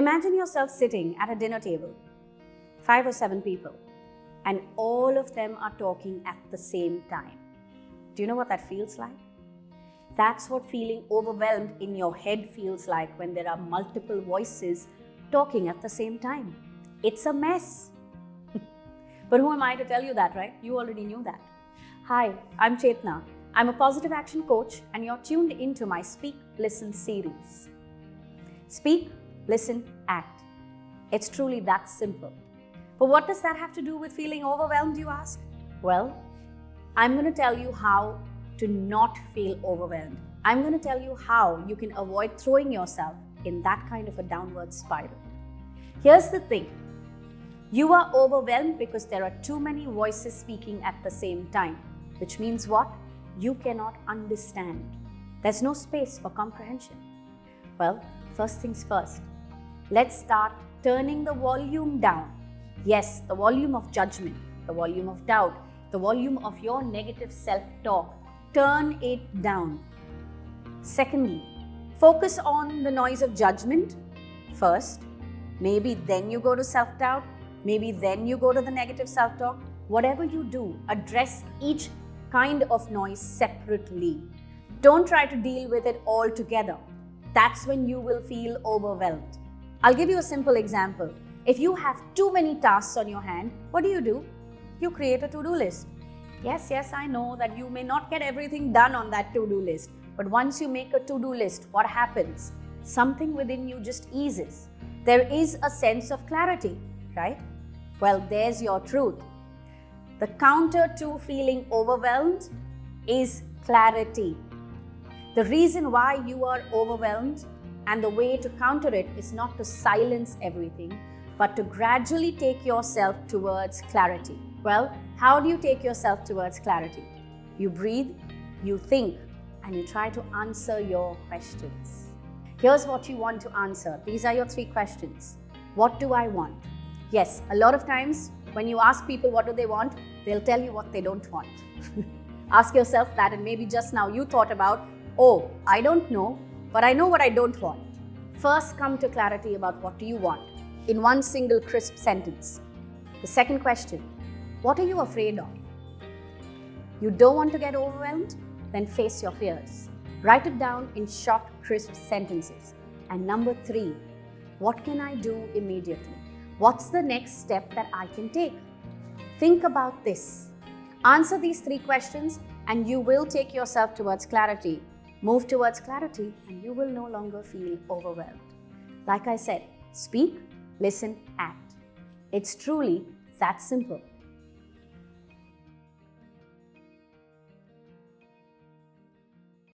Imagine yourself sitting at a dinner table, 5 or 7 people, and all of them are talking at the same time. Do you know what that feels like? That's what feeling overwhelmed in your head feels like when there are multiple voices talking at the same time. It's a mess. But who am I to tell you that, right? You already knew that. Hi, I'm Chetna. I'm a positive action coach, and you're tuned into my Speak, Listen series. Speak, listen, act. It's truly that simple. But what does that have to do with feeling overwhelmed, you ask? Well, I'm going to tell you how to not feel overwhelmed. I'm going to tell you how you can avoid throwing yourself in that kind of a downward spiral. Here's the thing. You are overwhelmed because there are too many voices speaking at the same time, which means what? You cannot understand. There's no space for comprehension. Well, first things first. Let's start turning the volume down. Yes, the volume of judgment, the volume of doubt, the volume of your negative self-talk. Turn it down. Secondly, focus on the noise of judgment first. Maybe then you go to self-doubt. Maybe then you go to the negative self-talk. Whatever you do, address each kind of noise separately. Don't try to deal with it all together. That's when you will feel overwhelmed. I'll give you a simple example. If you have too many tasks on your hand, what do? You create a to-do list. Yes, I know that you may not get everything done on that to-do list. But once you make a to-do list, what happens? Something within you just eases. There is a sense of clarity, right? Well, there's your truth. The counter to feeling overwhelmed is clarity. The reason why you are overwhelmed and the way to counter it is not to silence everything, but to gradually take yourself towards clarity. Well, how do you take yourself towards clarity? You breathe, you think, and you try to answer your questions. Here's what you want to answer. These are your 3 questions. What do I want? Yes, a lot of times when you ask people what do they want, they'll tell you what they don't want. Ask yourself that, and maybe just now you thought about, oh, I don't know, but I know what I don't want. First, come to clarity about what do you want in one single crisp sentence. The second question, what are you afraid of? You don't want to get overwhelmed? Then face your fears. Write it down in short, crisp sentences. And number 3, what can I do immediately? What's the next step that I can take? Think about this. Answer these 3 questions and you will take yourself towards clarity. Move towards clarity and you will no longer feel overwhelmed. Like I said, speak, listen, act. It's truly that simple.